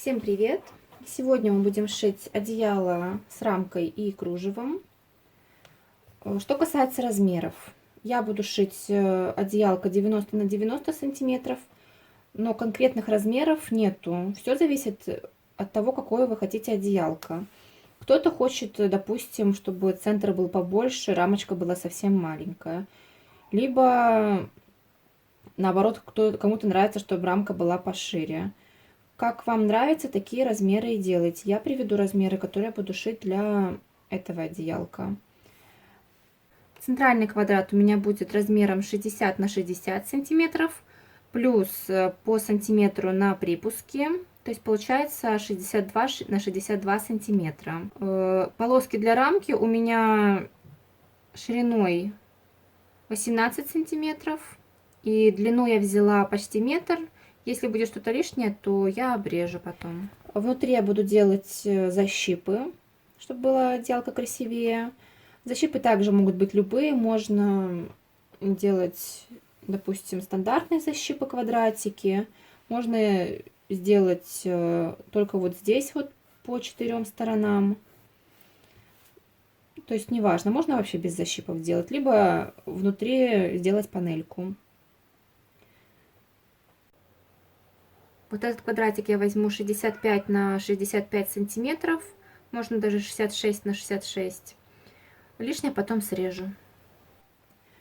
Всем привет! Сегодня мы будем шить одеяло с рамкой и кружевом. Что касается размеров, я буду шить одеялко 90 на 90 сантиметров, но конкретных размеров нету. Все зависит от того, какое вы хотите одеялко. Кто-то хочет, допустим, чтобы центр был побольше, рамочка была совсем маленькая. Либо наоборот, кому-то нравится, чтобы рамка была пошире. Как вам нравится, такие размеры и делайте. Я приведу размеры, которые я буду шить для этого одеялка. Центральный квадрат у меня будет размером 60 на 60 сантиметров, плюс по сантиметру на припуске. То есть получается 62 на 62 сантиметра. Полоски для рамки у меня шириной 18 сантиметров. И длину я взяла почти метр. Если будет что-то лишнее, то я обрежу потом. Внутри я буду делать защипы, чтобы была одеялка красивее. Защипы также могут быть любые. Можно делать, допустим, стандартные защипы, квадратики. Можно сделать только вот здесь вот по 4 сторонам. То есть неважно, можно вообще без защипов делать, либо внутри сделать панельку. Вот этот квадратик я возьму 65 на 65 сантиметров, можно даже 66 на 66. Лишнее потом срежу.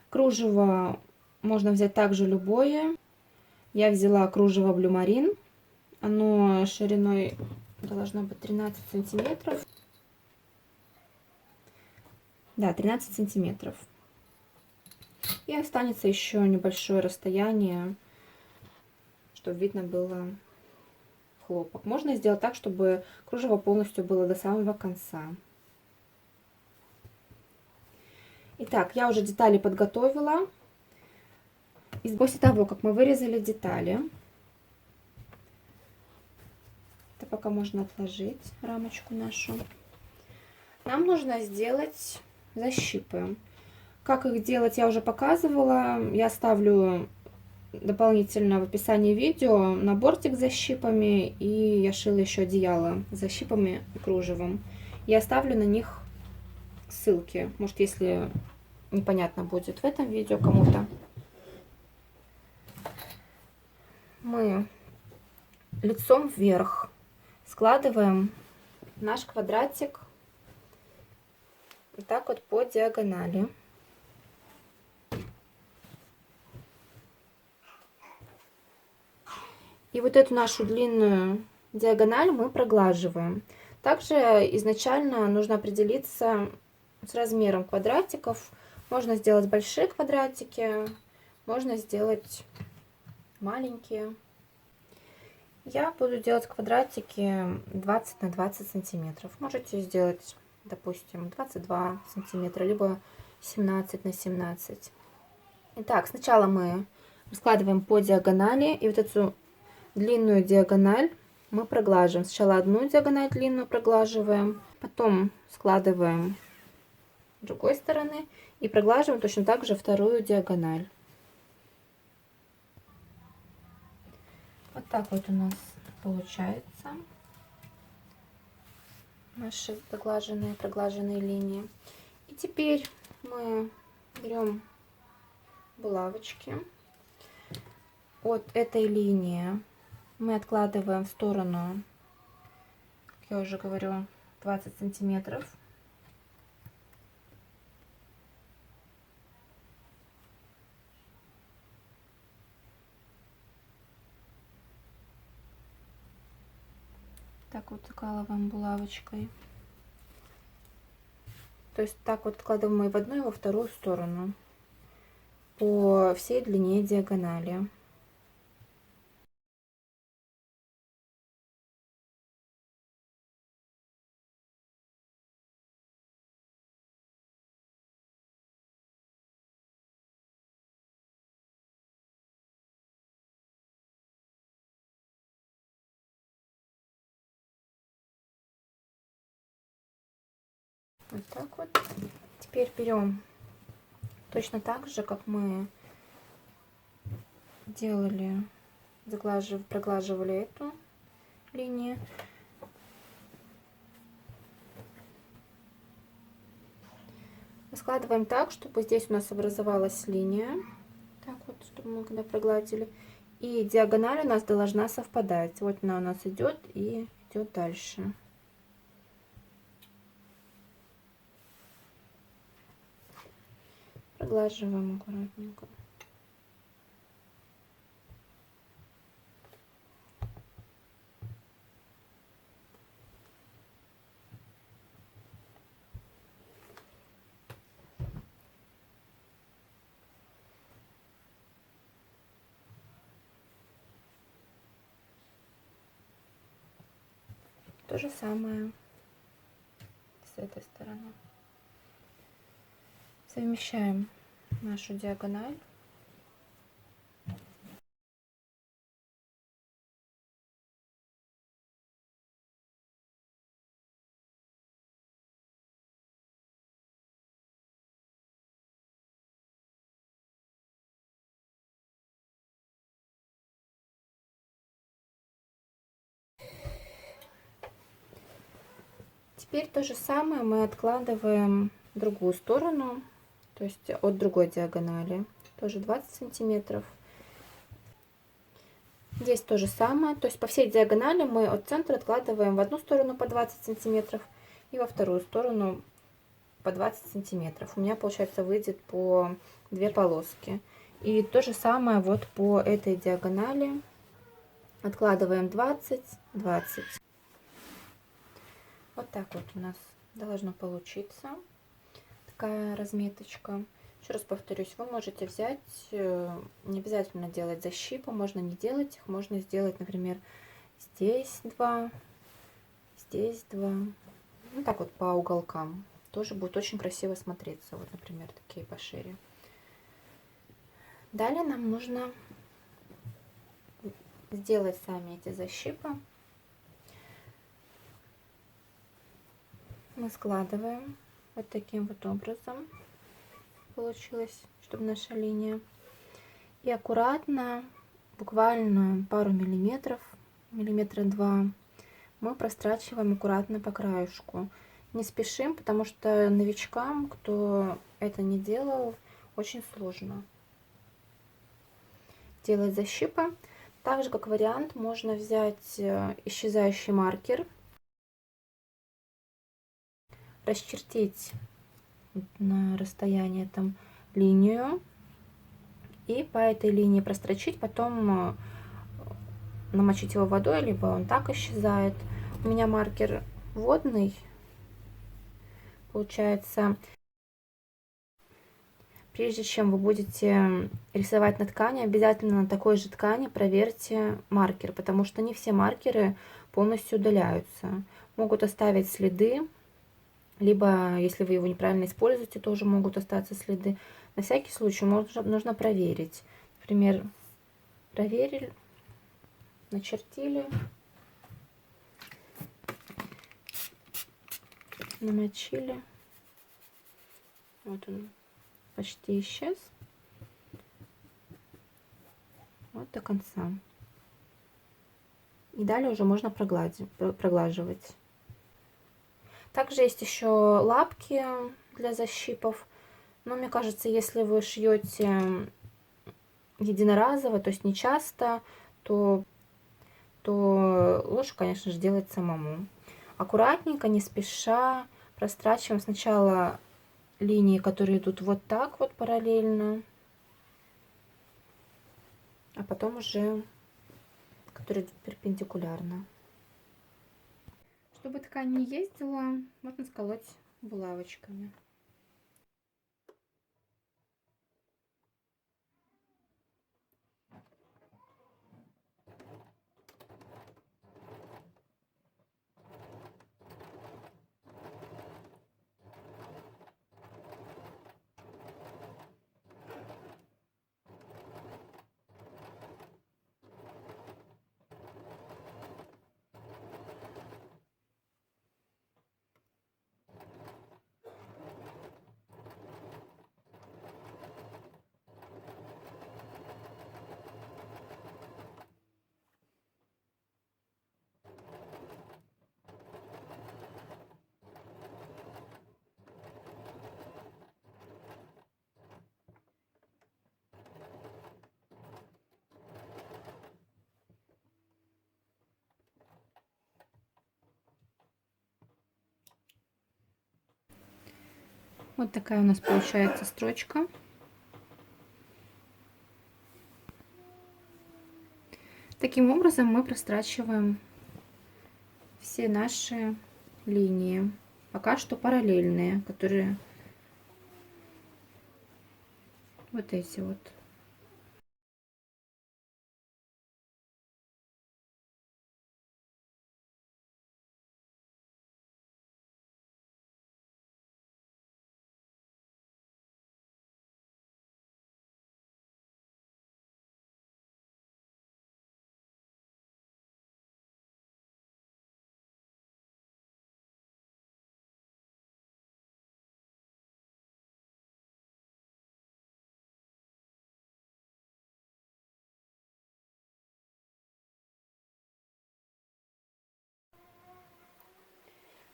Кружево можно взять также любое. Я взяла кружево Blue Marine. Оно шириной должно быть 13 сантиметров. Да, 13 сантиметров. И останется еще небольшое расстояние, чтобы видно было хлопок. Можно сделать так, чтобы кружево полностью было до самого конца. Итак, я уже детали подготовила. И после того, как мы вырезали детали, это пока можно отложить рамочку нашу, нам нужно сделать защипы. Как их делать, я уже показывала. Я оставлю дополнительно в описании видео наборчик с защипами, и я шила еще одеяло с защипами и кружевом. Я оставлю на них ссылки, может, если непонятно будет в этом видео кому-то. Мы лицом вверх складываем наш квадратик вот так вот по диагонали. И вот эту нашу длинную диагональ мы проглаживаем. Также изначально нужно определиться с размером квадратиков. Можно сделать большие квадратики, можно сделать маленькие. Я буду делать квадратики 20 на 20 сантиметров. Можете сделать, допустим, 22 сантиметра, либо 17 на 17. Итак, сначала мы раскладываем по диагонали, и вот эту длинную диагональ мы проглаживаем. Сначала одну диагональ длинную проглаживаем, потом складываем с другой стороны и проглаживаем точно так же вторую диагональ. Вот так вот у нас получается наши проглаженные линии. И теперь мы берем булавочки. От этой линии мы откладываем в сторону, как я уже говорю, 20 сантиметров. Так вот закалываем булавочкой. То есть так вот откладываем и в одну, и во вторую сторону по всей длине диагонали. Вот так вот. Теперь берем точно так же, как мы делали, проглаживали эту линии. Складываем так, чтобы здесь у нас образовалась линия. Так вот, чтобы мы когда прогладили. И диагональ у нас должна совпадать. Вот она у нас идет и идет дальше. Проглаживаем аккуратненько. То же самое с этой стороны. Совмещаем нашу диагональ. Теперь то же самое мы откладываем в другую сторону, то есть от другой диагонали, тоже 20 сантиметров. Здесь то же самое, то есть по всей диагонали мы от центра откладываем в одну сторону по 20 сантиметров и во вторую сторону по 20 сантиметров. У меня, получается, выйдет по 2 полоски. И то же самое вот по этой диагонали откладываем 20, 20. Вот так вот у нас должно получиться такая разметочка. Еще раз повторюсь, вы можете взять, не обязательно делать защипы, можно не делать их, можно сделать, например, здесь 2, здесь 2, ну так вот по уголкам. Тоже будет очень красиво смотреться, вот, например, такие пошире. Далее нам нужно сделать сами эти защипы. Мы складываем вот таким вот образом. Получилось, чтобы наша линия. И аккуратно, буквально пару миллиметров, миллиметра 2, мы прострачиваем аккуратно по краешку. Не спешим, потому что новичкам, кто это не делал, очень сложно делать защипы. Также, как вариант, можно взять исчезающий маркер, расчертить на расстояние там линию и по этой линии прострочить, потом намочить его водой, либо он так исчезает. У меня маркер водный, получается. Прежде чем вы будете рисовать на ткани, обязательно на такой же ткани проверьте маркер, потому что не все маркеры полностью удаляются. Могут оставить следы, либо, если вы его неправильно используете, тоже могут остаться следы. На всякий случай нужно проверить. Например, проверили, начертили, намочили. Вот он почти исчез. Вот до конца. И далее уже можно проглаживать. Также есть еще лапки для защипов. Но мне кажется, если вы шьете единоразово, то есть не часто, то лучше, конечно же, делать самому. Аккуратненько, не спеша, прострачиваем сначала линии, которые идут вот так вот параллельно, а потом уже которые идут перпендикулярно. Чтобы ткань не ездила, можно сколоть булавочками. Вот такая у нас получается строчка. Таким образом мы прострачиваем все наши линии, пока что параллельные, которые вот эти вот.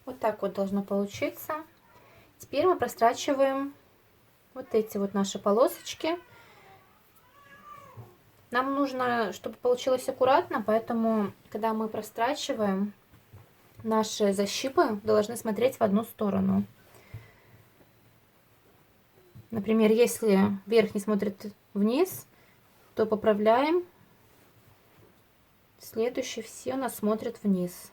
Вот так вот должно получиться. Теперь мы прострачиваем вот эти вот наши полосочки. Нам нужно, чтобы получилось аккуратно, поэтому, когда мы прострачиваем, наши защипы должны смотреть в одну сторону. Например, если верхний смотрит вниз, то поправляем. Следующие все у нас смотрят вниз.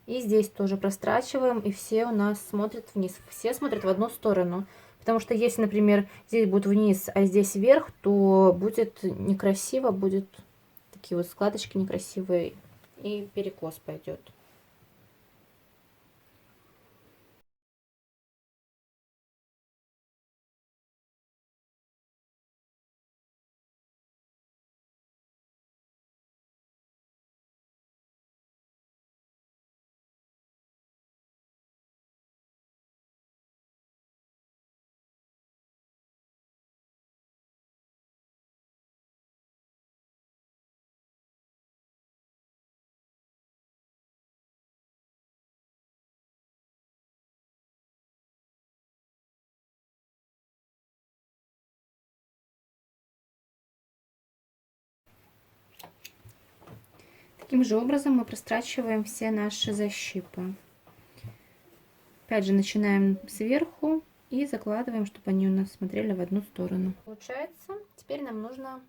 И здесь тоже прострачиваем, и все у нас смотрят вниз. Все смотрят в одну сторону. Потому что если, например, здесь будет вниз, а здесь вверх, то будет некрасиво, будет такие вот складочки некрасивые, и перекос пойдет. Таким же образом мы прострачиваем все наши защипы. Опять же, начинаем сверху и закладываем, чтобы они у нас смотрели в одну сторону. Получается, теперь нам нужно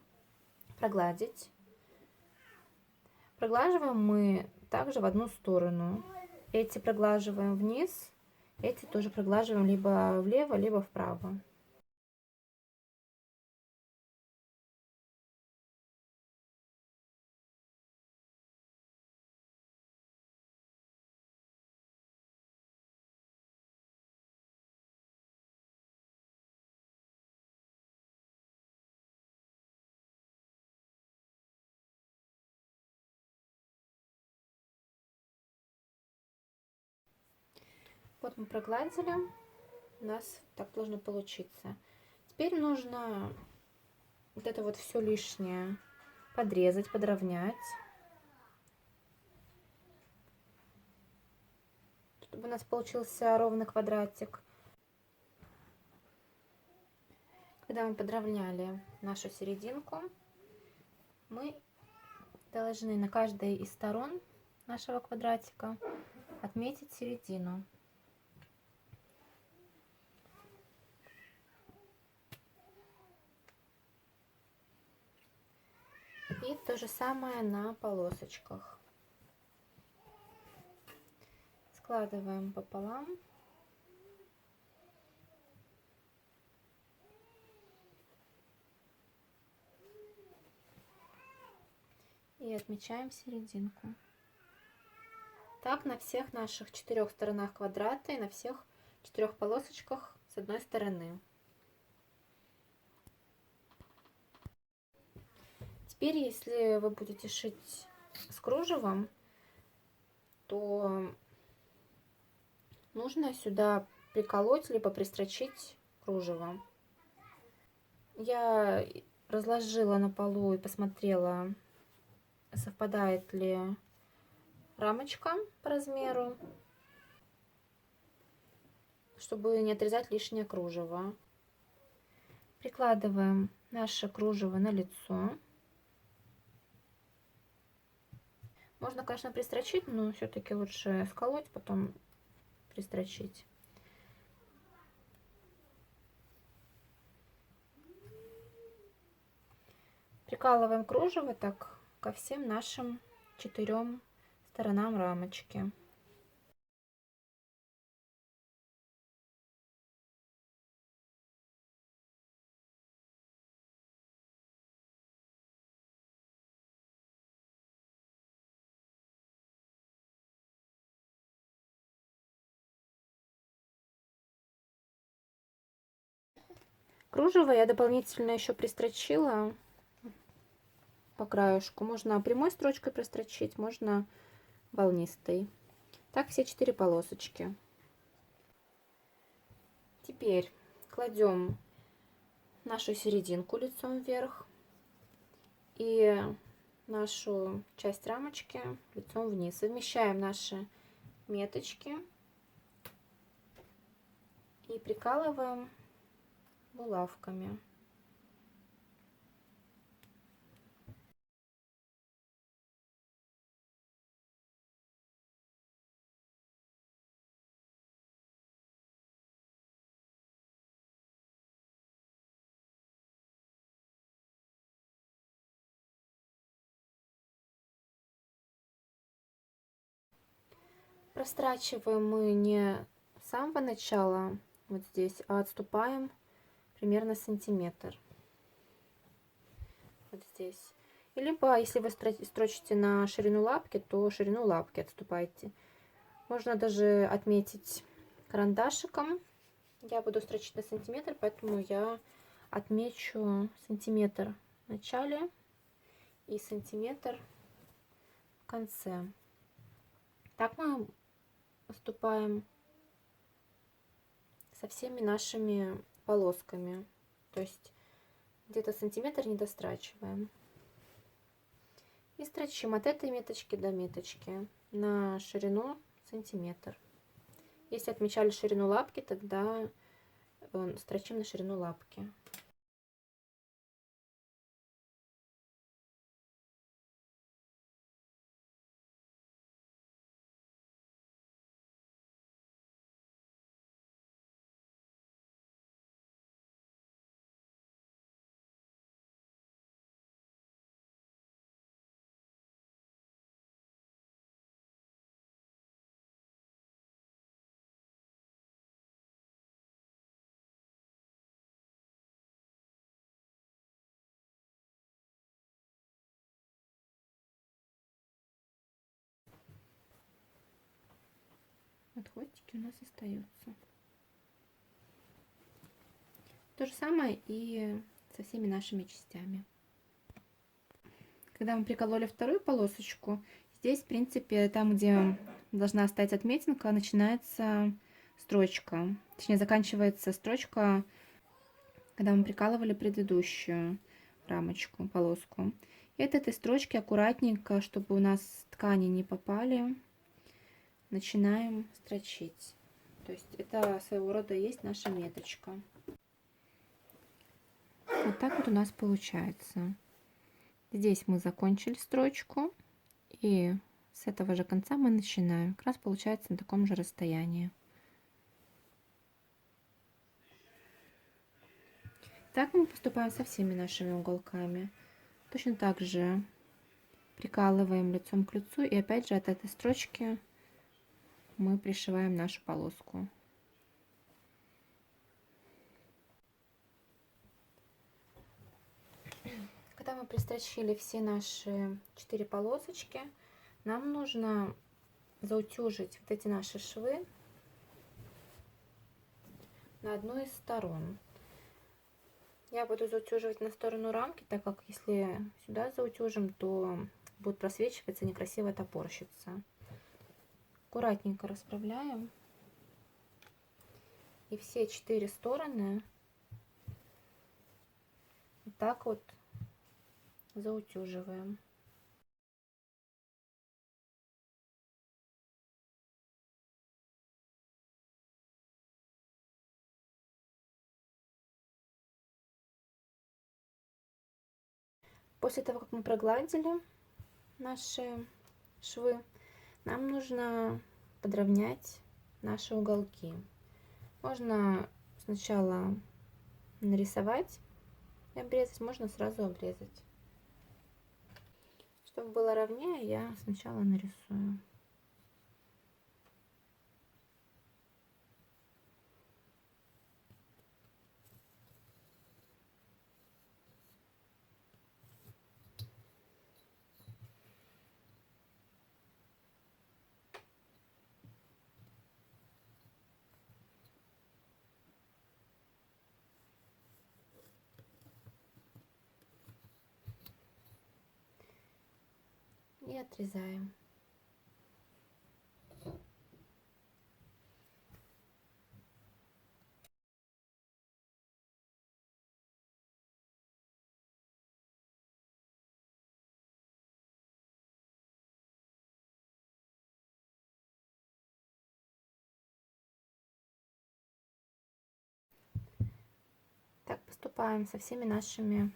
прогладить. Проглаживаем мы также в одну сторону. Эти проглаживаем вниз, эти тоже проглаживаем либо влево, либо вправо. Вот мы прогладили, у нас так должно получиться. Теперь нужно вот это вот все лишнее подрезать, подровнять, чтобы у нас получился ровный квадратик. Когда мы подровняли нашу серединку, мы должны на каждой из сторон нашего квадратика отметить середину. И то же самое на полосочках. Складываем пополам. И отмечаем серединку. Так на всех наших 4 сторонах квадрата и на всех 4 полосочках с одной стороны. Теперь, если вы будете шить с кружевом, то нужно сюда приколоть либо пристрочить кружево. Я разложила на полу и посмотрела, совпадает ли рамочка по размеру, чтобы не отрезать лишнее кружево. Прикладываем наше кружево на лицо. Можно, конечно, пристрочить, но все-таки лучше сколоть, потом пристрочить. Прикалываем кружево так ко всем нашим 4 сторонам рамочки. Кружево я дополнительно еще пристрочила по краешку. Можно прямой строчкой прострочить, можно волнистой. Так все 4 полосочки. Теперь кладем нашу серединку лицом вверх и нашу часть рамочки лицом вниз. Совмещаем наши меточки и прикалываем булавками. Прострачиваем мы не с самого начала вот здесь, а отступаем примерно сантиметр. Вот здесь. Либо, если вы строчите на ширину лапки, то ширину лапки отступайте. Можно даже отметить карандашиком. Я буду строчить на сантиметр, поэтому я отмечу сантиметр в начале и сантиметр в конце. Так мы поступаем со всеми нашими полосками. То есть где-то сантиметр не дострачиваем. И строчим от этой меточки до меточки на ширину сантиметр. Если отмечали ширину лапки, тогда строчим на ширину лапки. Вот хвостики у нас остаются. То же самое и со всеми нашими частями. Когда мы прикололи вторую полосочку, здесь, в принципе, там, где должна стоять отметинка, начинается строчка. Точнее, заканчивается строчка, когда мы прикалывали предыдущую рамочку, полоску. И от этой строчки аккуратненько, чтобы у нас ткани не попали, начинаем строчить. То есть это своего рода есть наша меточка. Вот так вот у нас получается. Здесь мы закончили строчку, и с этого же конца мы начинаем. Как раз получается на таком же расстоянии. Так мы поступаем со всеми нашими уголками. Точно так же прикалываем лицом к лицу, и опять же от этой строчки мы пришиваем нашу полоску. Когда мы пристрочили все наши 4 полосочки, нам нужно заутюжить вот эти наши швы на одну из сторон. Я буду заутюживать на сторону рамки, так как если сюда заутюжим, то будет просвечиваться, некрасиво топорщиться. Аккуратненько расправляем. И все 4 стороны вот так вот заутюживаем. После того, как мы прогладили наши швы, нам нужно подровнять наши уголки. Можно сначала нарисовать и обрезать, можно сразу обрезать. Чтобы было ровнее, я сначала нарисую. И отрезаем. Так поступаем со всеми нашими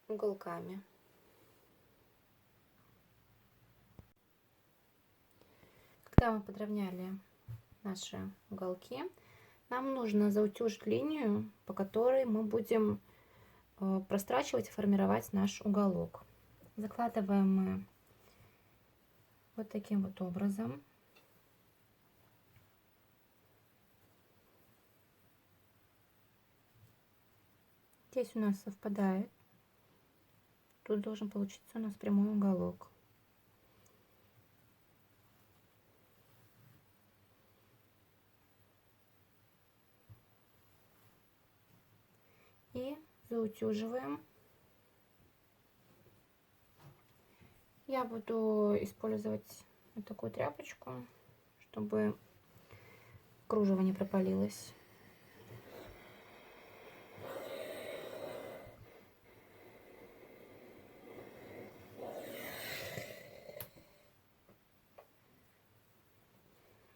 уголками. Когда мы подровняли наши уголки, нам нужно заутюжить линию, по которой мы будем прострачивать и формировать наш уголок. Закладываем мы вот таким вот образом. Здесь у нас совпадает. Тут должен получиться у нас прямой уголок. И заутюживаем. Я буду использовать вот такую тряпочку, чтобы кружево не пропалилось.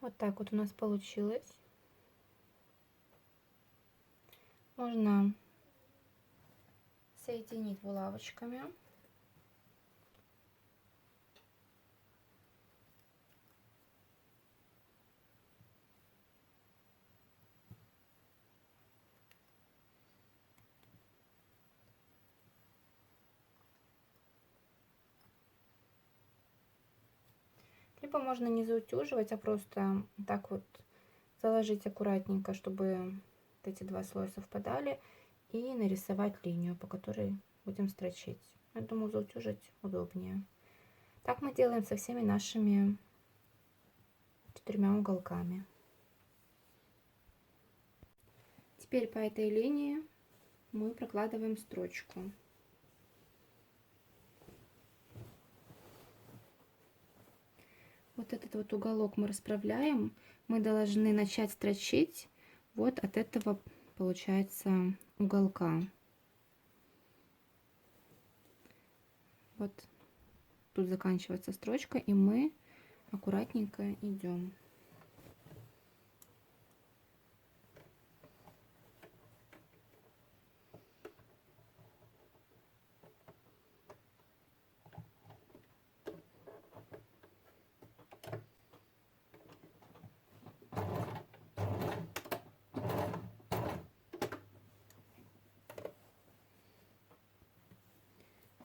Вот так вот у нас получилось. Можно соединить булавочками. Либо можно не заутюживать, а просто так вот заложить аккуратненько, чтобы вот эти два слоя совпадали, и нарисовать линию, по которой будем строчить. Я думаю, заутюжить удобнее. Так мы делаем со всеми нашими 4 уголками. Теперь по этой линии мы прокладываем строчку. Вот этот вот уголок мы расправляем. Мы должны начать строчить вот от этого, получается, уголка. Вот тут заканчивается строчка, и мы аккуратненько идем.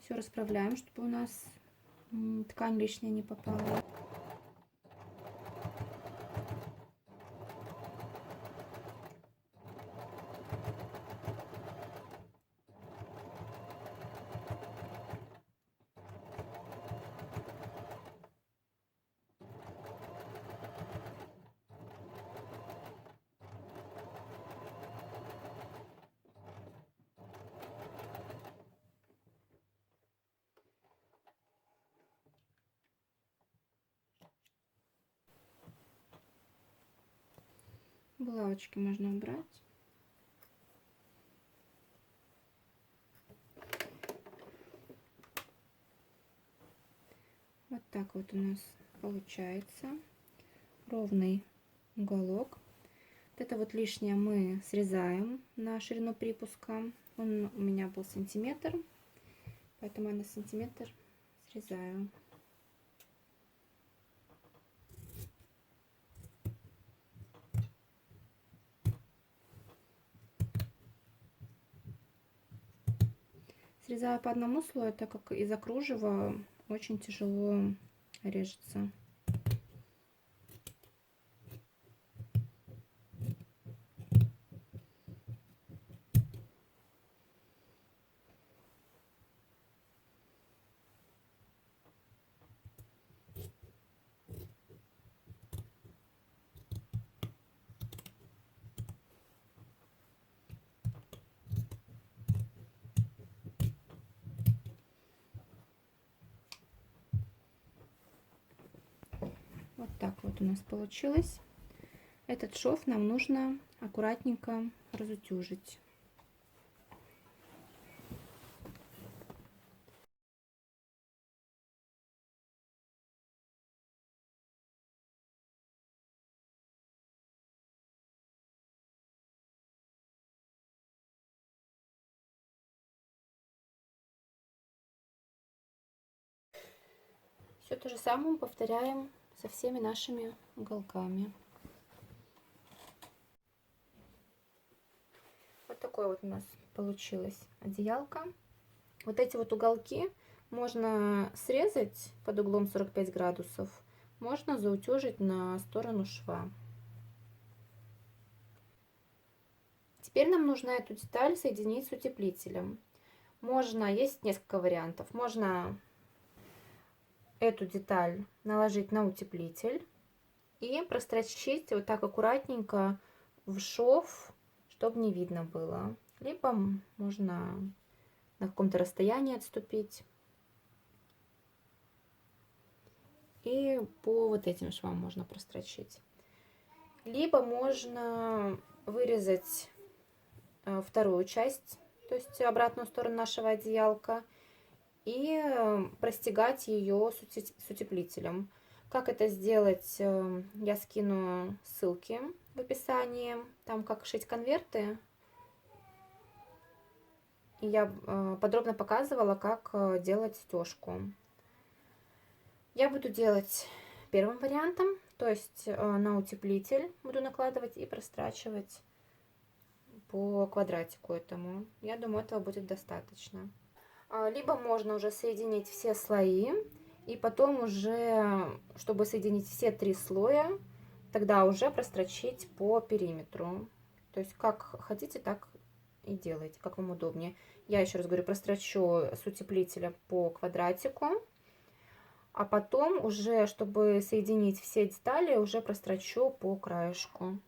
Все расправляем, чтобы у нас ткань лишняя не попала. Булавочки можно убрать. Вот так вот у нас получается ровный уголок. Вот это вот лишнее мы срезаем на ширину припуска. Он у меня был сантиметр, поэтому я на сантиметр срезаю. срезаю по одному слою, так как из-за кружева очень тяжело режется. Вот так вот у нас получилось. Этот шов нам нужно аккуратненько разутюжить. Все то же самое повторяем со всеми нашими уголками. Вот такой вот у нас получилась одеялка. Вот эти вот уголки можно срезать под углом 45 градусов, можно заутюжить на сторону шва. Теперь нам нужно эту деталь соединить с утеплителем. Есть несколько вариантов. Можно эту деталь наложить на утеплитель и прострочить вот так аккуратненько в шов, чтобы не видно было. Либо можно на каком-то расстоянии отступить. И по вот этим швам можно прострочить. Либо можно вырезать вторую часть, то есть обратную сторону нашего одеялка, и простегать ее с утеплителем. Как это сделать, я скину ссылки в описании. Там как шить конверты. И я подробно показывала, как делать стежку. Я буду делать первым вариантом, то есть на утеплитель буду накладывать и прострачивать по квадратику этому. Я думаю, этого будет достаточно. Либо можно уже соединить все слои, и потом уже, чтобы соединить все 3 слоя, тогда уже прострочить по периметру. То есть как хотите, так и делайте, как вам удобнее. Я еще раз говорю, прострочу с утеплителя по квадратику, а потом уже, чтобы соединить все детали, уже прострочу по краешку.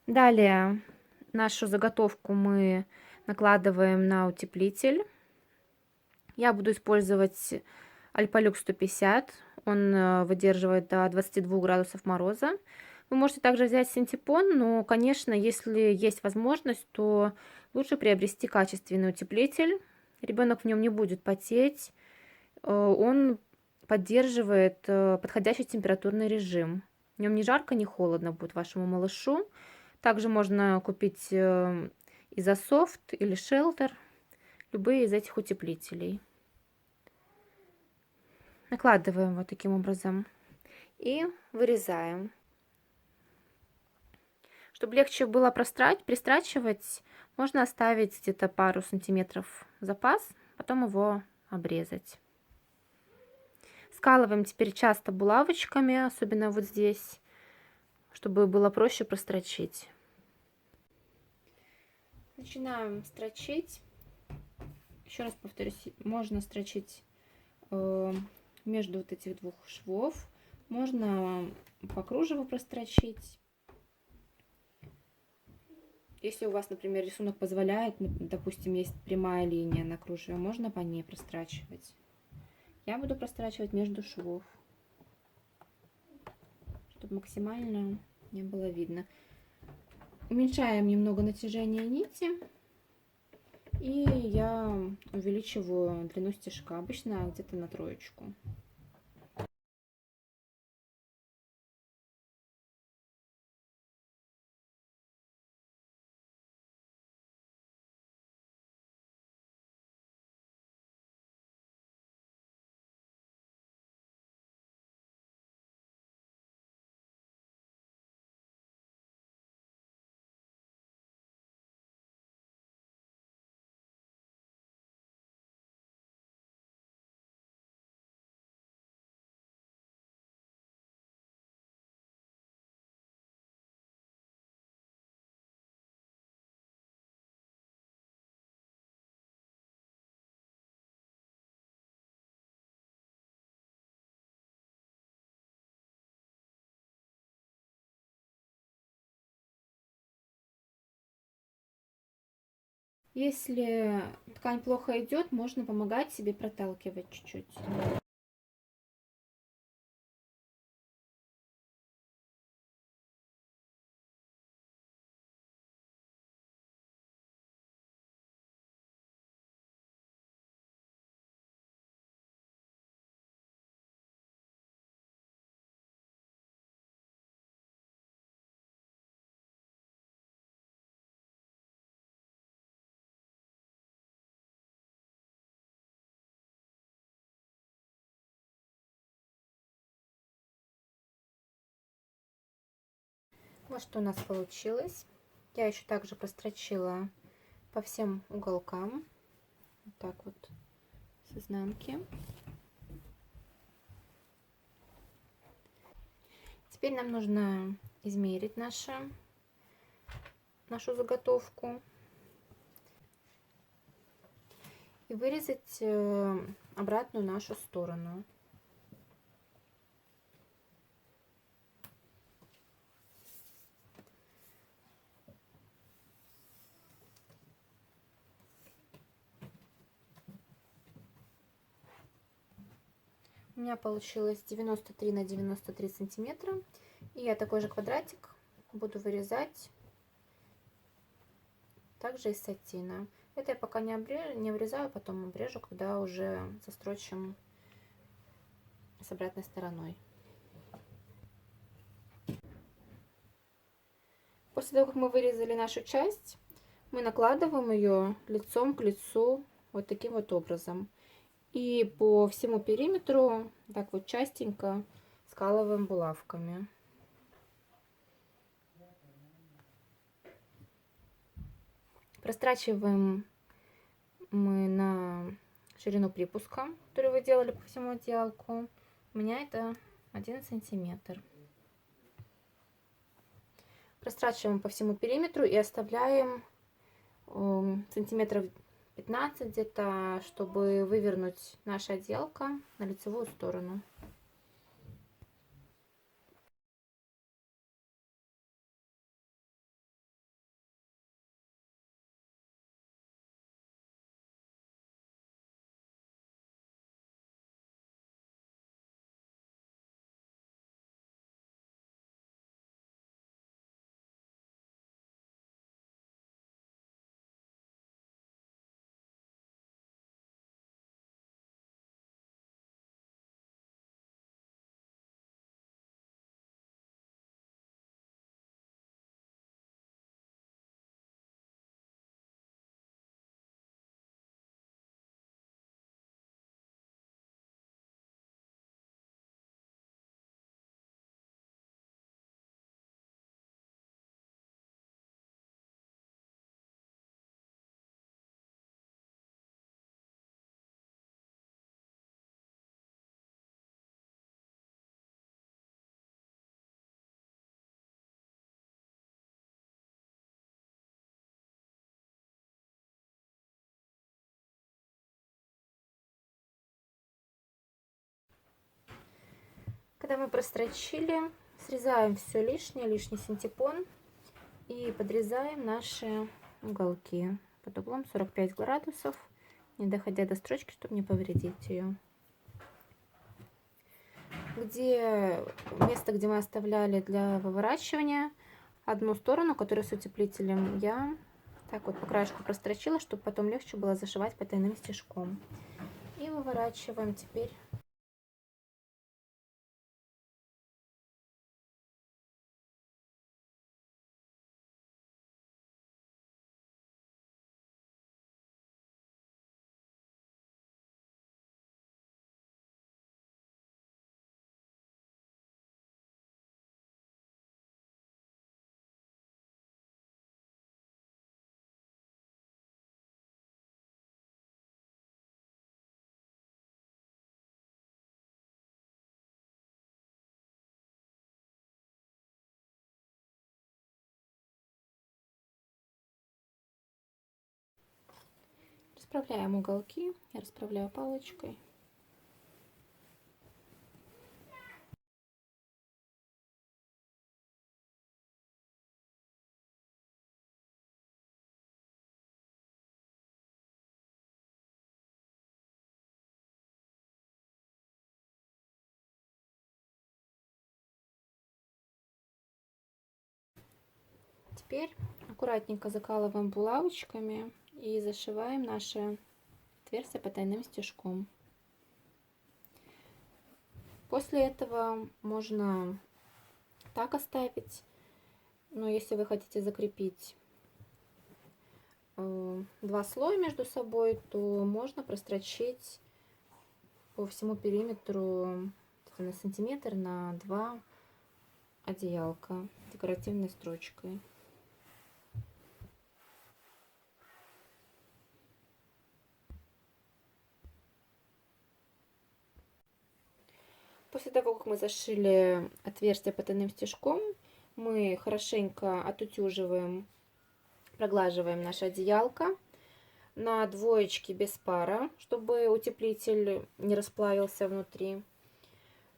Далее нашу заготовку мы накладываем на утеплитель. Я буду использовать Альпалюкс 150. Он выдерживает до 22 градусов мороза. Вы можете также взять синтепон, но, конечно, если есть возможность, то лучше приобрести качественный утеплитель. Ребенок в нем не будет потеть. Он поддерживает подходящий температурный режим. В нем ни жарко, ни холодно будет вашему малышу. Также можно купить Изософт или Шелтер, любые из этих утеплителей. Накладываем вот таким образом и вырезаем. Чтобы легче было пристрачивать, можно оставить где-то пару сантиметров запас, потом его обрезать. Скалываем теперь часто булавочками, особенно вот здесь, чтобы было проще прострочить. Начинаем строчить. Еще раз повторюсь, можно строчить между вот этих двух швов, можно по кружеву прострочить. Если у вас, например, рисунок позволяет, допустим, есть прямая линия на кружеве, можно по ней прострачивать. Я буду прострачивать между швов, чтобы максимально не было видно. Уменьшаем немного натяжение нити. И я увеличиваю длину стежка, обычно где-то на 3. Если ткань плохо идет, можно помогать себе проталкивать чуть-чуть. Вот что у нас получилось. Я еще также прострочила по всем уголкам. Вот так вот с изнанки. Теперь нам нужно измерить нашу заготовку и вырезать обратную нашу сторону. У меня получилось 93 на 93 сантиметра. И я такой же квадратик буду вырезать также из сатина. Это я пока не обрезаю, потом обрежу, когда уже застрочим с обратной стороной. После того, как мы вырезали нашу часть, мы накладываем ее лицом к лицу вот таким вот образом. И по всему периметру так вот частенько скалываем булавками. Прострачиваем мы на ширину припуска, который вы делали по всему отделку. У меня это 1 сантиметр. Прострачиваем по всему периметру и оставляем сантиметров 15 где-то, чтобы вывернуть наша отделка на лицевую сторону. Когда мы прострочили, срезаем все лишнее, лишний синтепон и подрезаем наши уголки под углом 45 градусов, не доходя до строчки, чтобы не повредить ее. Место, где мы оставляли для выворачивания, одну сторону, которая с утеплителем, я так вот по краешку прострочила, чтобы потом легче было зашивать потайным стежком. И выворачиваем теперь. Расправляем уголки, я расправляю палочкой. Теперь аккуратненько закалываем булавочками и зашиваем наше отверстие потайным стежком. После этого можно так оставить, но если вы хотите закрепить два слоя между собой, то можно прострочить по всему периметру на сантиметр на 2 одеялка декоративной строчкой. После того, как мы зашили отверстие потайным стежком, мы хорошенько отутюживаем, проглаживаем наше одеялко на двоечке без пара, чтобы утеплитель не расплавился внутри.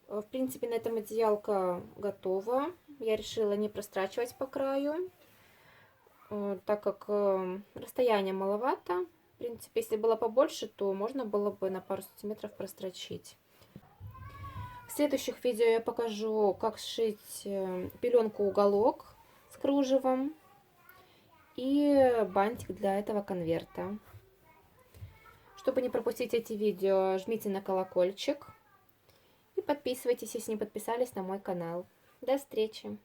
В принципе, на этом одеялко готово. Я решила не прострачивать по краю, так как расстояние маловато. В принципе, если было побольше, то можно было бы на пару сантиметров прострочить. В следующих видео я покажу, как сшить пеленку-уголок с кружевом и бантик для этого конверта. Чтобы не пропустить эти видео, жмите на колокольчик и подписывайтесь, если не подписались на мой канал. До встречи!